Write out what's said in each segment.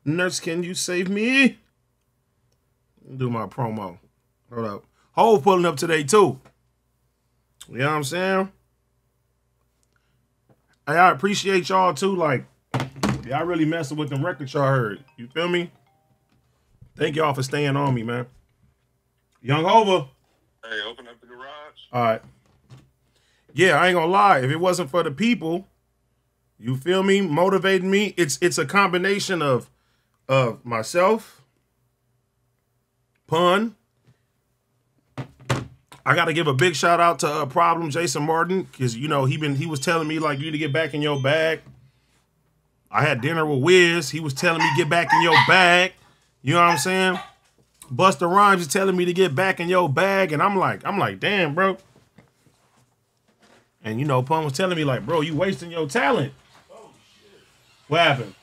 Nurse, can you save me? Do my promo. Hold up. Hove pulling up today, too. You know what I'm saying? Hey, I appreciate y'all, too. Like, y'all really messing with them records y'all heard. You feel me? Thank y'all for staying on me, man. Young Hova. Hey, open up the garage. All right. Yeah, I ain't gonna lie. If it wasn't for the people, you feel me, motivating me, it's a combination of myself, Pun. I got to give a big shout out to Problem Jason Martin, because you know he was telling me like, you need to get back in your bag. I had dinner with Wiz. He was telling me get back in your bag. You know what I'm saying? Busta Rhymes is telling me to get back in your bag, and I'm like, damn, bro. And you know, Pun was telling me like, bro, you wasting your talent. Oh shit! What happened?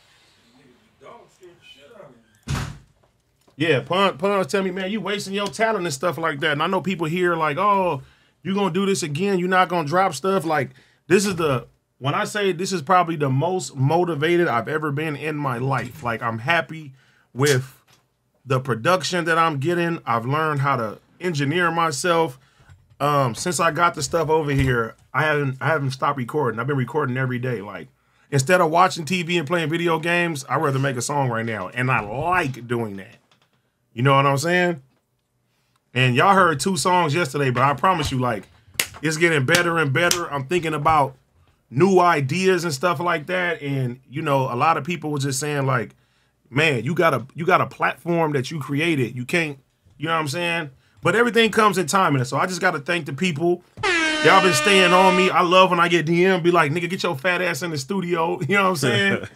Dog scared the shit out of me. Yeah, Pun was telling me, man, you wasting your talent and stuff like that. And I know people here like, oh, you gonna do this again? You're not gonna drop stuff? Like, when I say this is probably the most motivated I've ever been in my life. Like, I'm happy with the production that I'm getting. I've learned how to engineer myself. Since I got the stuff over here, I haven't stopped recording. I've been recording every day. Like, instead of watching TV and playing video games, I'd rather make a song right now. And I like doing that. You know what I'm saying? And y'all heard 2 songs yesterday, but I promise you, like, it's getting better and better. I'm thinking about new ideas and stuff like that. And, you know, a lot of people were just saying, like, man, you got a platform that you created. You can't, you know what I'm saying? But everything comes in time. And so I just got to thank the people. Y'all been staying on me. I love when I get DM, be like, nigga, get your fat ass in the studio. You know what I'm saying?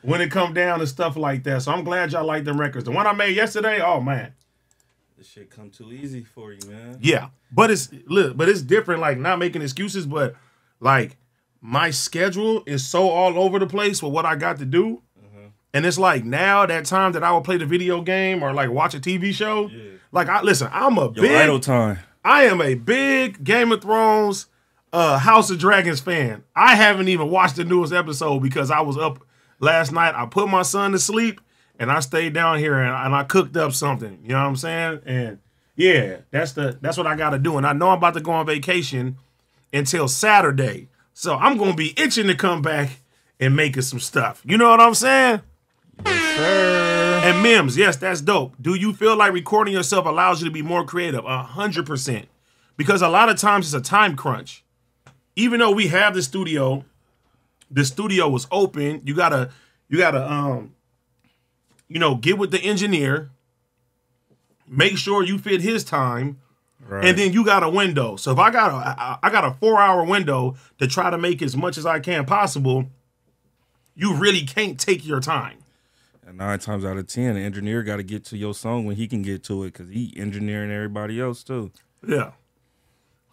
When it come down to stuff like that. So I'm glad y'all like them records. The one I made yesterday, oh, man. This shit come too easy for you, man. Yeah. But it's different, like, not making excuses, but, like, my schedule is so all over the place with what I got to do. And it's like now that time that I would play the video game or like watch a TV show. Yeah. Like I'm a big idle time. I am a big Game of Thrones, House of Dragons fan. I haven't even watched the newest episode because I was up last night. I put my son to sleep and I stayed down here and I cooked up something. You know what I'm saying? And yeah, that's what I got to do. And I know I'm about to go on vacation until Saturday, so I'm gonna be itching to come back and making some stuff. You know what I'm saying? Yes, sir. And Mims, yes, that's dope. Do you feel like recording yourself allows you to be more creative? 100%. Because a lot of times it's a time crunch. Even though we have the studio was open. You gotta, get with the engineer, make sure you fit his time, right. And then you got a window. So if I got a 4-hour window to try to make as much as I can possible, you really can't take your time. And 9 times out of 10, the engineer got to get to your song when he can get to it because he engineering everybody else too. Yeah.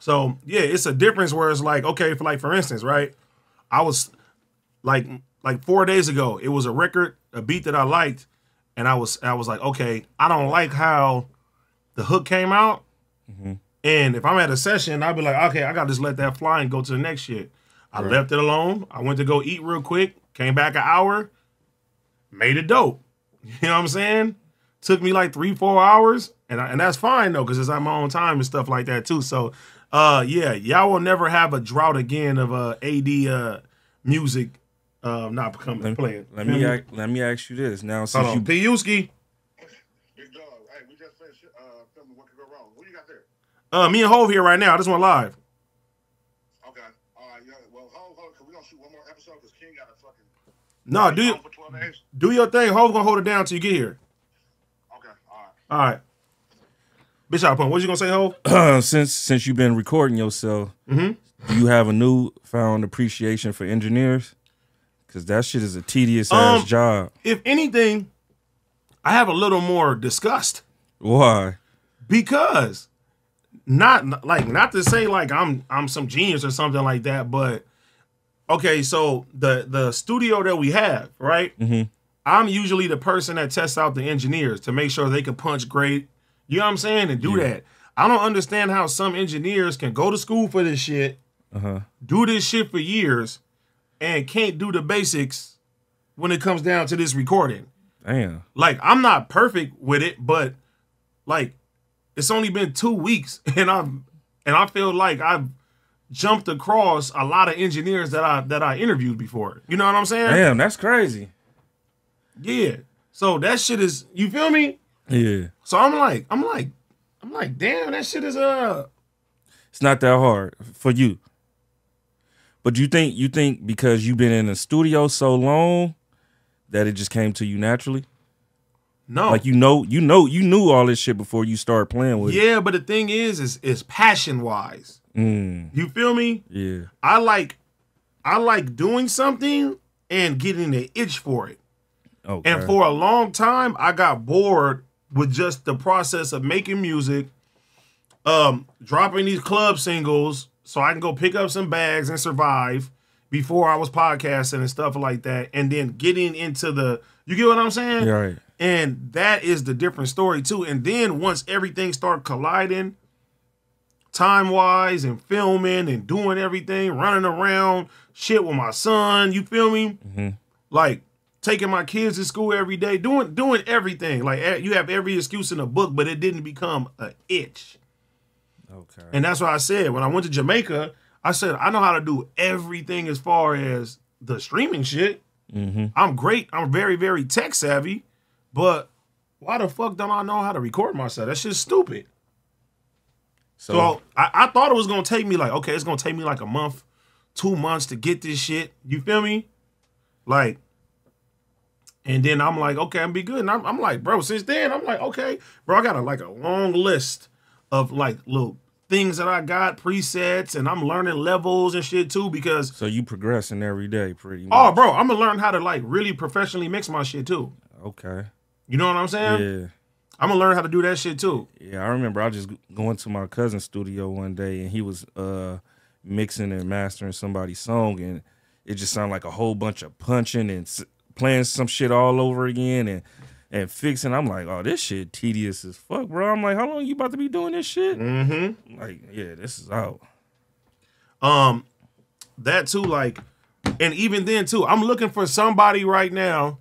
So, yeah, it's a difference where it's like, okay, for instance, right? I was like 4 days ago, it was a beat that I liked, and I was like, okay, I don't like how the hook came out. Mm-hmm. And if I'm at a session, I'd be like, okay, I got to just let that fly and go to the next shit. I left it alone. I went to go eat real quick, came back an hour, made it dope. You know what I'm saying? Took me like 3-4 hours, and that's fine though, because it's at my own time and stuff like that too. So, yeah, y'all will never have a drought again of AD music not playing. Let me ask you this now. Since hold on, Piuski. Big dog. Hey, we just finished filming What Could Go Wrong. Who you got there? Me and Hove here right now. I just went live. Okay. All right. Yeah. Well, Hove, cause we gonna shoot one more episode because King got a fucking. No, do your thing. Hove gonna hold it down till you get here. Okay. All right. All right. Bishop Pump, what you gonna say, Hove? Since you've been recording yourself, do you have a newfound appreciation for engineers? Because that shit is a tedious ass job. If anything, I have a little more disgust. Why? Because not to say like I'm some genius or something like that, but okay, so the studio that we have, right? Mm-hmm. I'm usually the person that tests out the engineers to make sure they can punch great. You know what I'm saying? And do that. I don't understand how some engineers can go to school for this shit, do this shit for years, and can't do the basics when it comes down to this recording. Damn. Like, I'm not perfect with it, but like, it's only been 2 weeks, and I feel like I've jumped across a lot of engineers that I interviewed before. You know what I'm saying? Damn, that's crazy. Yeah. So that shit is, you feel me? Yeah. So I'm like, damn, that shit is It's not that hard for you. But you think because you've been in the studio so long that it just came to you naturally? No. Like you knew all this shit before you started playing with it. Yeah, but the thing is passion wise. You feel me? Yeah. I like doing something and getting an itch for it. Okay. And for a long time, I got bored with just the process of making music, dropping these club singles so I can go pick up some bags and survive before I was podcasting and stuff like that, and then getting into the, you get what I'm saying? Yeah, right. And that is the different story too. And then once everything started colliding, time-wise and filming and doing everything, running around, shit with my son, you feel me? Mm-hmm. Like, taking my kids to school every day, doing everything. Like, you have every excuse in the book, but it didn't become an itch. Okay. And that's why I said, when I went to Jamaica, I said, I know how to do everything as far as the streaming shit. Mm-hmm. I'm great. I'm very, very tech savvy. But why the fuck don't I know how to record myself? That shit's stupid. So I thought it was going to take me like, okay, it's going to take me like a month, 2 months to get this shit. You feel me? Like, and then I'm like, okay, I'm be good. And I'm like, bro, since then, I'm like, okay, bro, I got a long list of like little things that I got, presets, and I'm learning levels and shit too, because. So you progressing every day pretty much. Oh, bro, I'm going to learn how to like really professionally mix my shit too. Okay. You know what I'm saying? Yeah. I'm going to learn how to do that shit too. Yeah, I remember I was just going to my cousin's studio one day and he was mixing and mastering somebody's song and it just sounded like a whole bunch of punching and playing some shit all over again and fixing. I'm like, oh, this shit tedious as fuck, bro. I'm like, how long you about to be doing this shit? Mm-hmm. I'm like, yeah, this is out. That too, like, and even then too, I'm looking for somebody right now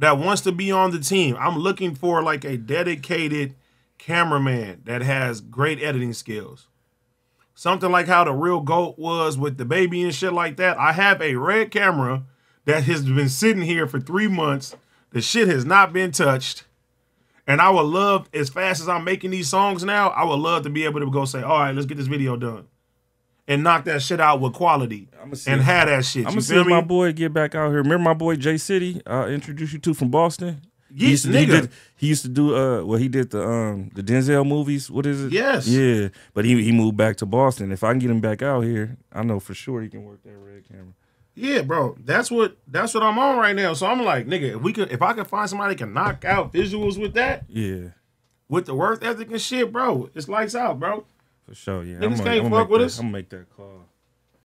that wants to be on the team. I'm looking for like a dedicated cameraman that has great editing skills. Something like how the Real GOAT was with the baby and shit like that. I have a red camera that has been sitting here for 3 months. The shit has not been touched. And I would love, as fast as I'm making these songs now, I would love to be able to go say, all right, let's get this video done. And knock that shit out with quality. And have that shit. I'm going to see my boy get back out here. Remember my boy J City I introduced you to from Boston? Yes, nigga. He used to do he did the Denzel movies. What is it? Yes. Yeah. But he moved back to Boston. If I can get him back out here, I know for sure he can work that red camera. Yeah, bro. That's what I'm on right now. So I'm like, nigga, if I can find somebody that can knock out visuals with that, yeah, with the work ethic and shit, bro, it's lights out, bro. For sure, yeah. Niggas can't fuck with us. I'm gonna make that call.